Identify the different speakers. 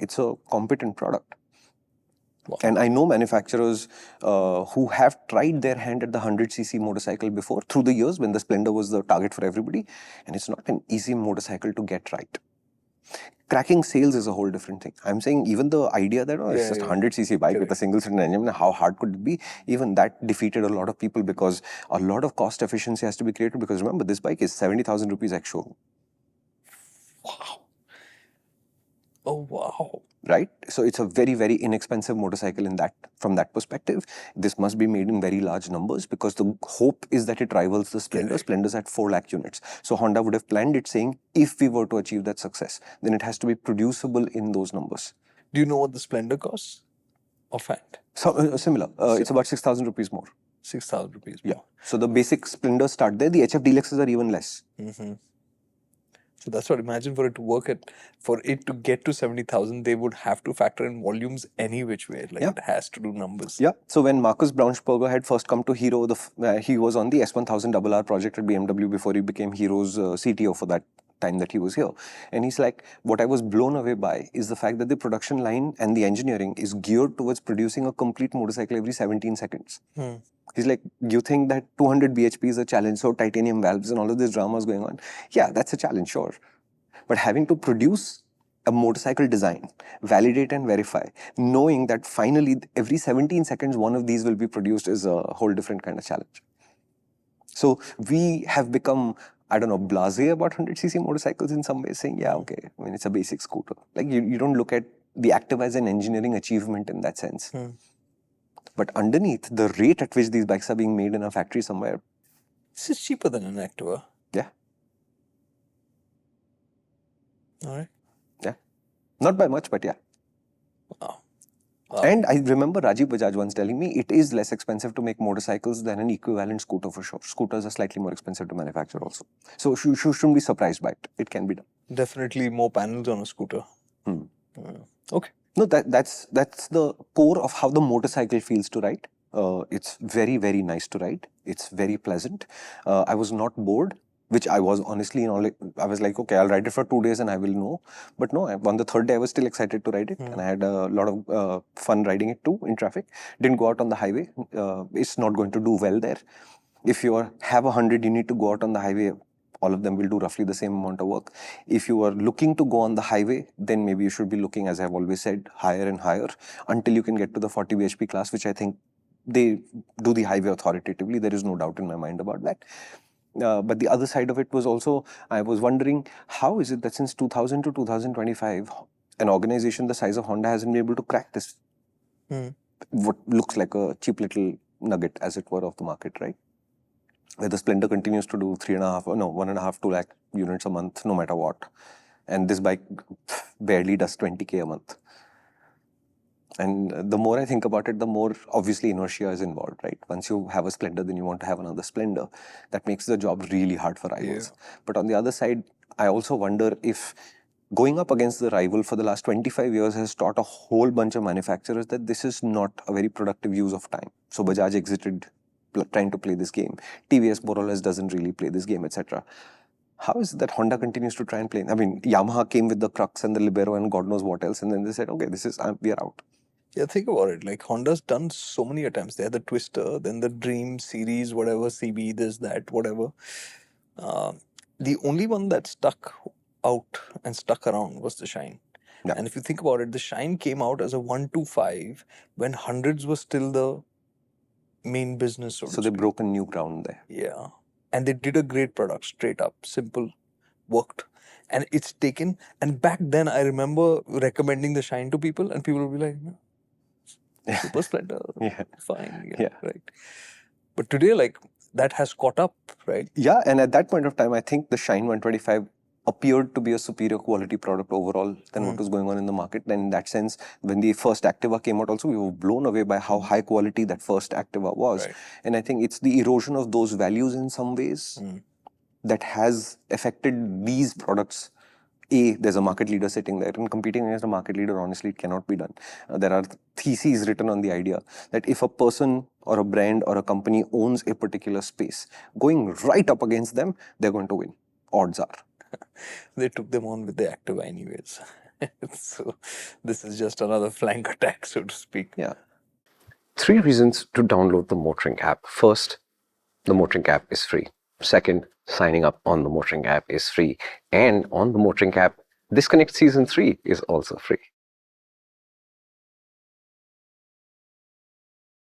Speaker 1: It's a competent product.
Speaker 2: Wow.
Speaker 1: And I know manufacturers who have tried their hand at the 100cc motorcycle before through the years when the Splendor was the target for everybody. And it's not an easy motorcycle to get right. Cracking sales is a whole different thing. I'm saying even the idea that it's just a 100cc bike with a single cylinder engine, how hard could it be? Even that defeated a lot of people because a lot of cost efficiency has to be created, because remember, this bike is 70,000 rupees ex showroom.
Speaker 2: Wow. Oh, wow.
Speaker 1: Right? So it's a very, very inexpensive motorcycle from that perspective. This must be made in very large numbers because the hope is that it rivals the Splendor.
Speaker 2: Correct.
Speaker 1: Splendor's at 4 lakh units. So Honda would have planned it saying, if we were to achieve that success, then it has to be producible in those numbers.
Speaker 2: Do you know what the Splendor costs? Offhand?
Speaker 1: So, similar. It's about 6,000 rupees more.
Speaker 2: 6,000 rupees
Speaker 1: Yeah.
Speaker 2: more.
Speaker 1: So the basic Splendors start there. The HF Deluxes are even less.
Speaker 2: Mm-hmm. So that's what, imagine for it to work for it to get to 70,000, they would have to factor in volumes any which way. Like it has to do numbers.
Speaker 1: Yeah. So when Markus Braunschberger had first come to Hero, he was on the S1000RR project at BMW before he became Hero's CTO for that time that he was here. And he's like, what I was blown away by is the fact that the production line and the engineering is geared towards producing a complete motorcycle every 17 seconds. He's like, you think that 200 bhp is a challenge, so titanium valves and all of this drama is going on? Yeah, that's a challenge, sure. But having to produce a motorcycle design, validate and verify, knowing that finally every 17 seconds one of these will be produced is a whole different kind of challenge. So we have become, I don't know, blasé about 100cc motorcycles in some ways, saying, yeah, okay, I mean, it's a basic scooter. Like you don't look at the Activa as an engineering achievement in that sense. But underneath, the rate at which these bikes are being made in a factory somewhere.
Speaker 2: This is cheaper than an Activa.
Speaker 1: Yeah.
Speaker 2: All right.
Speaker 1: Yeah. Not by much, but yeah.
Speaker 2: Wow.
Speaker 1: And I remember Rajiv Bajaj once telling me it is less expensive to make motorcycles than an equivalent scooter for sure. Scooters are slightly more expensive to manufacture also. So you shouldn't be surprised by it. It can be done.
Speaker 2: Definitely more panels on a scooter. Okay.
Speaker 1: No, that's the core of how the motorcycle feels to ride. It's very, very nice to ride. It's very pleasant. I was not bored, which I was honestly, I was like, okay, I'll ride it for 2 days and I will know. But no, on the third day, I was still excited to ride it. And I had a lot of fun riding it too in traffic. Didn't go out on the highway. It's not going to do well there. If you have 100, you need to go out on the highway. All of them will do roughly the same amount of work. If you are looking to go on the highway, then maybe you should be looking, as I've always said, higher and higher until you can get to the 40 bhp class, which I think they do the highway authoritatively. There is no doubt in my mind about that. But the other side of it was also, I was wondering, how is it that since 2000 to 2025, an organization the size of Honda hasn't been able to crack this? What looks like a cheap little nugget, as it were, of the market, right? Where the Splendor continues to do 1.5, 2 lakh units a month, no matter what. And this bike barely does 20K a month. And the more I think about it, the more obviously inertia is involved, right? Once you have a Splendor, then you want to have another Splendor. That makes the job really hard for rivals. Yeah. But on the other side, I also wonder if going up against the rival for the last 25 years has taught a whole bunch of manufacturers that this is not a very productive use of time. So Bajaj exited trying to play this game. TVS more or less doesn't really play this game, etc. How is it that Honda continues to try and play? I mean, Yamaha came with the Crux and the Libero and God knows what else, and then they said, okay, we are out.
Speaker 2: Yeah, think about it. Like Honda's done so many attempts. They had the Twister, then the Dream series, whatever, CB, this, that, whatever. The only one that stuck out and stuck around was the Shine. Yeah. And if you think about it, the Shine came out as a 125 when hundreds were still the main business.
Speaker 1: So they broke a new ground there.
Speaker 2: Yeah. And they did a great product, straight up, simple, worked. And it's taken, and back then I remember recommending the Shine to people and people would be like, Super Splendor, fine, right. But today, like, that has caught up, right?
Speaker 1: Yeah, and at that point of time, I think the Shine 125 appeared to be a superior quality product overall than what was going on in the market. And in that sense, when the first Activa came out also, we were blown away by how high quality that first Activa was. Right. And I think it's the erosion of those values in some ways that has affected these products. There's a market leader sitting there, and competing against a market leader, honestly, it cannot be done. There are theses written on the idea that if a person or a brand or a company owns a particular space, going right up against them, they're going to win. Odds are.
Speaker 2: They took them on with the Activa anyways. So this is just another flank attack, so to speak.
Speaker 1: Yeah.
Speaker 3: 3 reasons to download the MotorInc app. First, the MotorInc app is free. Second, signing up on the MotorInc app is free. And on the MotorInc app, Disconnect Season 3 is also free.